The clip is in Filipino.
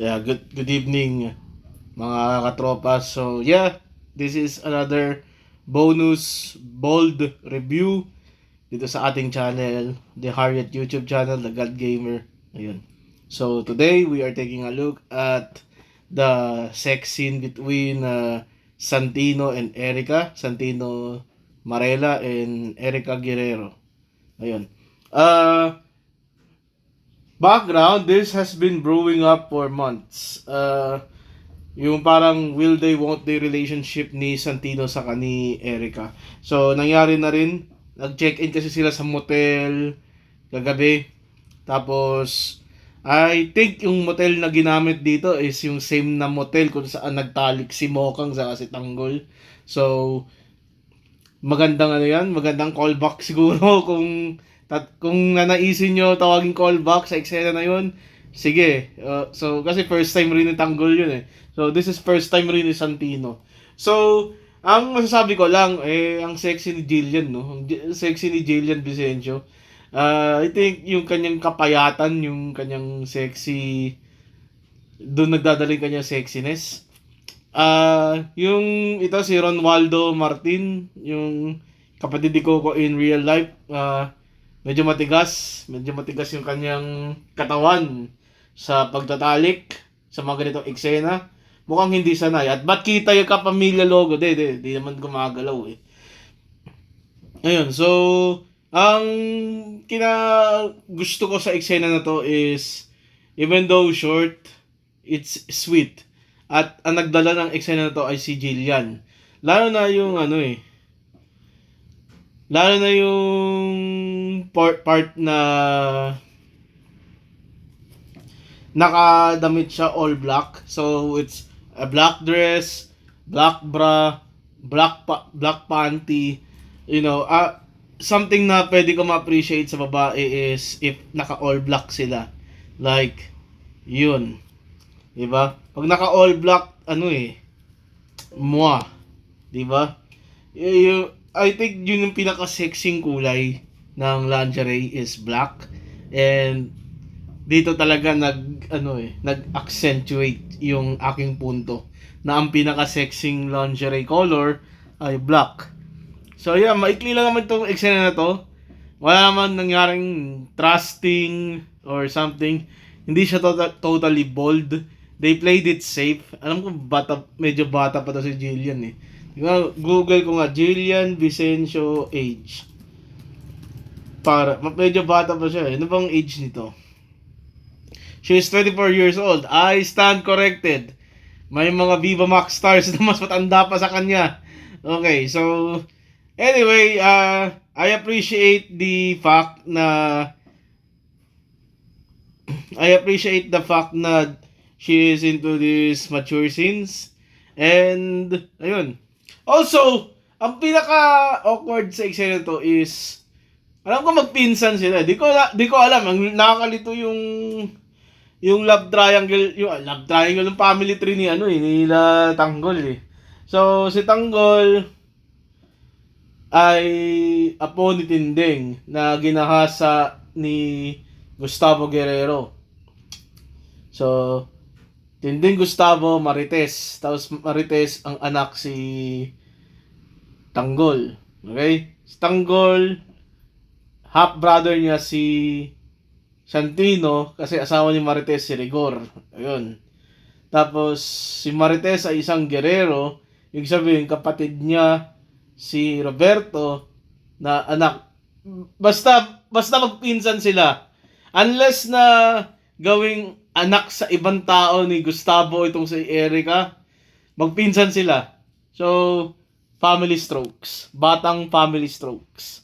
Yeah, good evening mga katropa. So yeah, this is another bonus bold review dito sa ating channel, the Harriet YouTube channel, the God Gamer. Ayun. So today we are taking a look at the sex scene between Santino and Erica, Santino Marella and Erica Guerrero. Ayun. Background, this has been brewing up for months. Yung parang will they won't they relationship ni Santino sa ni Erica. So nangyari na rin, nag-check-in kasi sila sa motel kagabi. Tapos I think yung motel na ginamit dito is yung same na motel kung saan nagtalik si Mokang sa si Tanggol. So magandang magandang callback siguro kung nanaisin nyo tawagin callback sa eksena na yun. Sige. So kasi first time rin ni Tanggol yun eh. So this is first time rin ni Santino. So ang masasabi ko lang ang sexy ni Jillian, no. Ang sexy ni Jillian Vicencio. I think yung kanyang kapayatan, yung kanyang sexy, doon nagdadala yung kanyang sexiness. Yung ito si Ronaldo Martin, yung kapatid ko in real life, medyo matigas yung kanyang katawan sa pagtatalik sa mga ganitong eksena. Mukhang hindi sanay. At ba't kita yung kapamilya logo? Di naman gumagalaw eh. Ayun, so ang gusto ko sa eksena na to is even though short, it's sweet. At ang nagdala ng eksena na to ay si Jillian. Lalo na yung part na nakadamit siya all black. So it's a black dress, black bra, black panty. You know, something na pwede ko ma-appreciate sa babae is if naka all black sila. Like yun. Diba? Pag naka all black, moi. Diba? I think yun yung pinaka-sexing kulay ng lingerie is black. And dito talaga nag-accentuate yung aking punto na ang pinaka-sexing lingerie color ay black. So yeah, maikli lang naman itong eksena na to. Wala naman nangyaring trusting or something. Hindi siya totally bold. They played it safe. Alam ko medyo bata pa daw si Jillian eh. Google ko nga Jillian Vicencio age. Medyo bata pa siya eh. Ano bang age nito? She is 24 years old. I stand corrected. May mga Viva Max stars na mas matanda pa sa kanya. Okay, so anyway, I appreciate the fact na she is into these mature scenes. And ayun. Also, ang pinaka-awkward sa eksena to is alam ko magpinsan sila. Di ko alam. Ang nakakalito yung love triangle ng family tree nila Tanggol eh. So si Tanggol ay apo ni Tinding na ginahasa ni Gustavo Guerrero. So Tinding Gustavo Marites. Tapos Marites ang anak si Tanggol. Okay? Si Tanggol, half brother niya si Santino kasi asawa ni Marites si Rigor. Ayun. Tapos si Marites ay isang Guerrero. Yung sabihin kapatid niya si Roberto na anak. Basta magpinsan sila. Unless na gawing anak sa ibang tao ni Gustavo itong si Erica, magpinsan sila. So, family strokes. Batang family strokes.